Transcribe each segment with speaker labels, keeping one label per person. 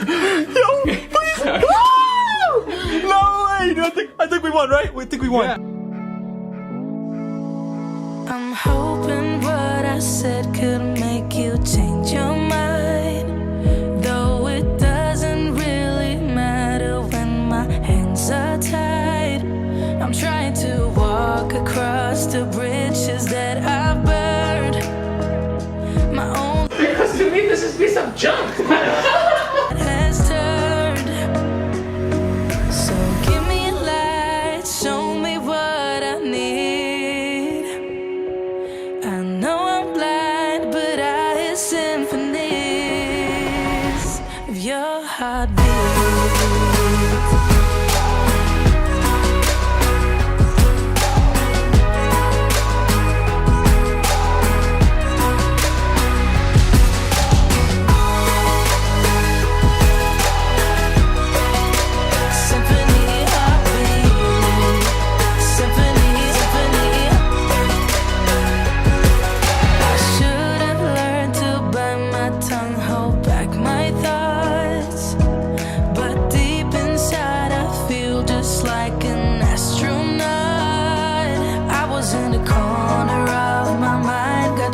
Speaker 1: Yo, please. No way. I think we won, right? We think we won.
Speaker 2: Yeah.
Speaker 3: I'm hoping what I said could make you change your mind, though it doesn't really matter when my hands are tied. I'm trying to walk across the bridges that I burned. My own
Speaker 2: Because to me this is a piece of junk.
Speaker 3: has turned. So give me a light, show me what I need. I know I'm blind, but I hear symphonies of your heartbeat.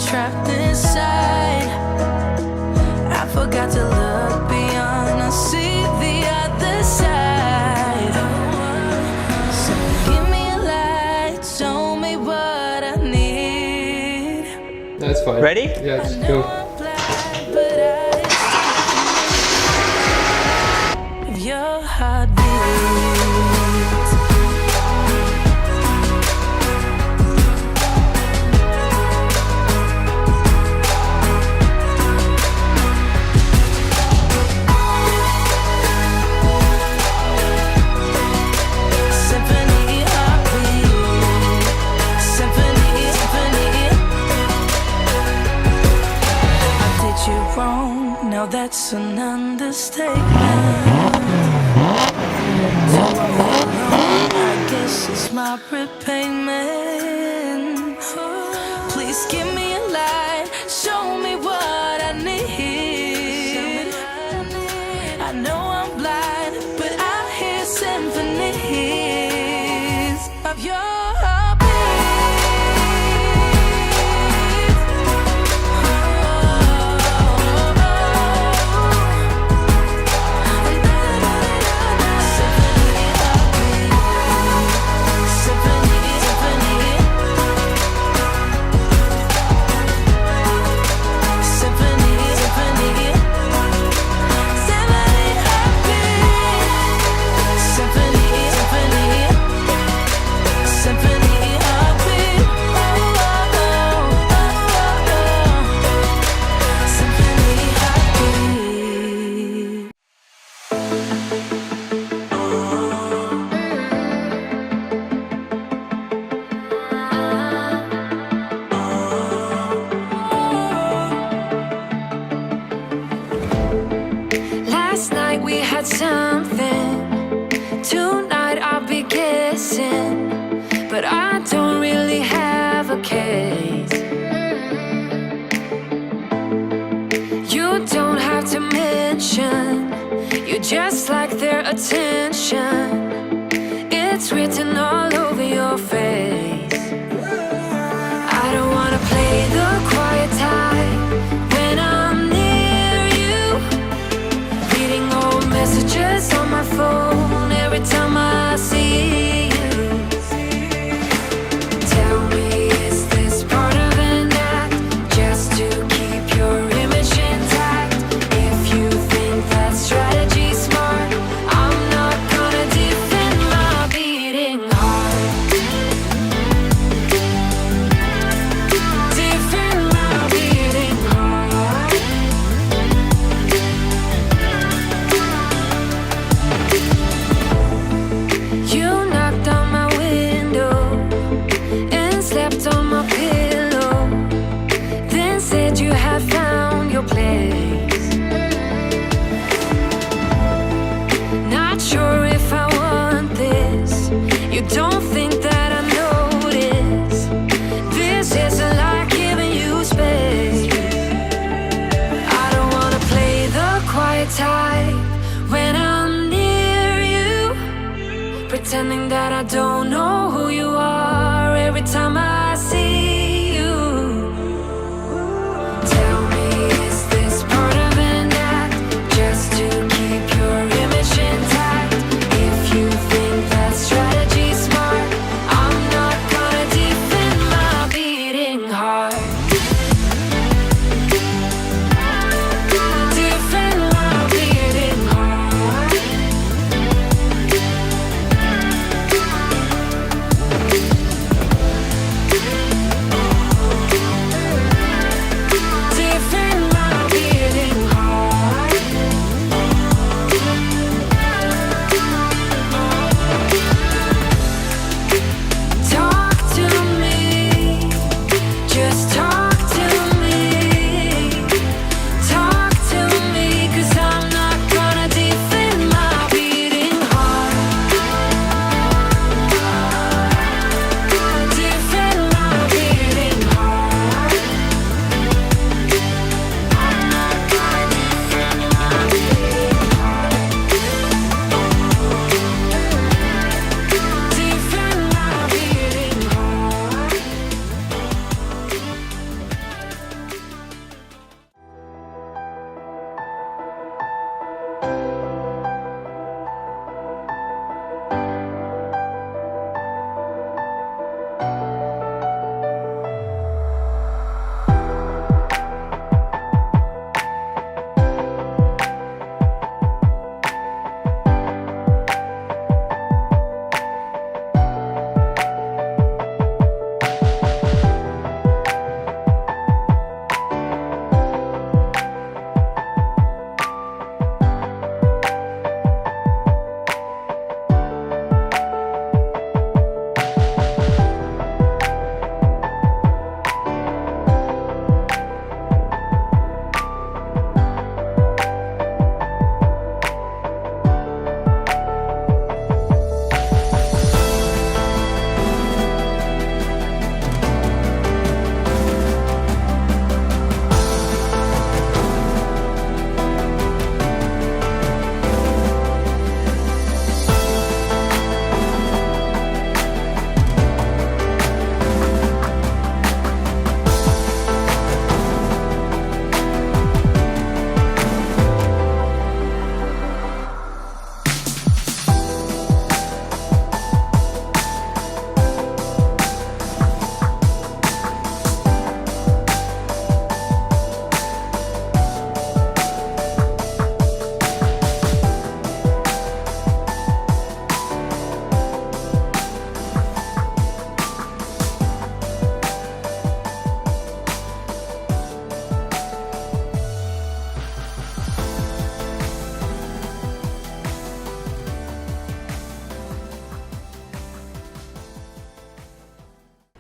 Speaker 3: Trapped inside, I forgot to look beyond. I see the other side. So give me a light, show me what I need.
Speaker 2: That's fine.
Speaker 1: Ready?
Speaker 2: Yeah, let's go.
Speaker 3: I'm blind, but I still your heartbeat. Now that's an understatement. I guess it's my repayment. Please give me a light, show me what I need. I know I'm blind, but I hear symphonies of your heartbeat. Last night we had something. Tonight I'll be kissing, but I don't really have a case. You don't have to mention, you just like their attention. It's written all over your face. I don't wanna play the quiet type when I'm near you, reading old messages on my phone every time I see you. Tell me, is this part of an act, just to keep your image intact? If you think that strategy's smart, I'm not pretending that I don't know who you are every time I see you. Tell me, is this part of an act just to keep your image intact? If you think that strategy's smart, I'm not gonna defend my beating heart. Defend my beating heart. Defend my beating heart. Talk to me, just talk to me. Talk to me, 'cause I'm not gonna defend my beating heart. Defend my beating heart. I'm not gonna defend my beating heart. Defend my beating heart.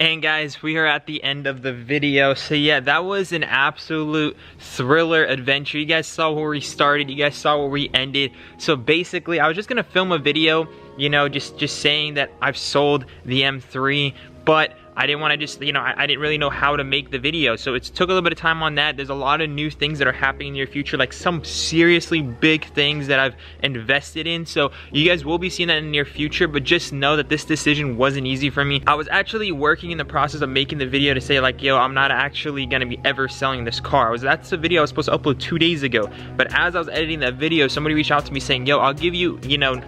Speaker 1: And guys, we are at the end of the video. So yeah, that was an absolute thriller adventure. You guys saw where we started, you guys saw where we ended. So basically, I was just gonna film a video, you know, just saying that I've sold the M3, but I didn't want to just, you know, I didn't really know how to make the video. So it took a little bit of time on that. There's a lot of new things that are happening in the near future, like some seriously big things that I've invested in. So you guys will be seeing that in the near future, but just know that this decision wasn't easy for me. I was actually working in the process of making the video to say like, yo, I'm not actually gonna be ever selling this car. That's the video I was supposed to upload 2 days ago. But as I was editing that video, somebody reached out to me saying, yo, I'll give you,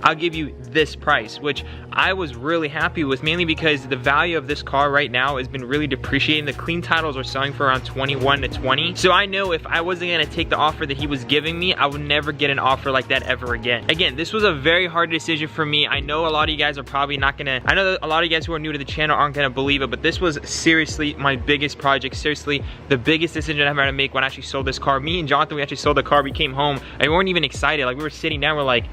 Speaker 1: I'll give you this price, which I was really happy with, mainly because the value of this car right now has been really depreciating. The clean titles are selling for around 21 to 20. So I know if I wasn't gonna take the offer that he was giving me, I would never get an offer like that ever again. Again, this was a very hard decision for me. I know a lot of you guys are probably not gonna, I know that a lot of you guys who are new to the channel aren't gonna believe it, but this was seriously my biggest project, seriously the biggest decision I've had to make when I actually sold this car. Me and Jonathan, we actually sold the car, we came home, and we weren't even excited. Like, we were sitting down, we're like,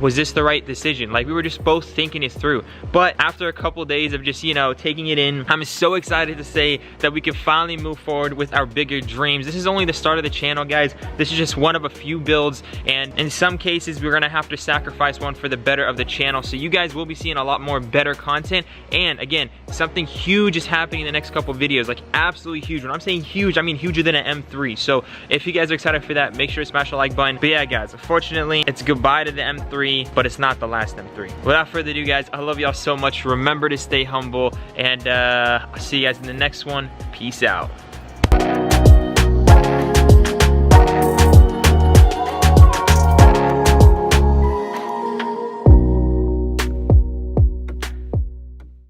Speaker 1: was this the right decision? Like, we were just both thinking it through. But after a couple days of just, taking it in, I'm so excited to say that we can finally move forward with our bigger dreams. This is only the start of the channel, guys. This is just one of a few builds, and in some cases, we're gonna have to sacrifice one for the better of the channel. So you guys will be seeing a lot more better content. And again, something huge is happening in the next couple videos, like absolutely huge. When I'm saying huge, I mean huger than an M3. So if you guys are excited for that, make sure to smash the like button. But yeah, guys, unfortunately, it's goodbye to the M3. M3, but it's not the last M3. Without further ado, guys, I love y'all so much. Remember to stay humble, and I'll see you guys in the next one. Peace out.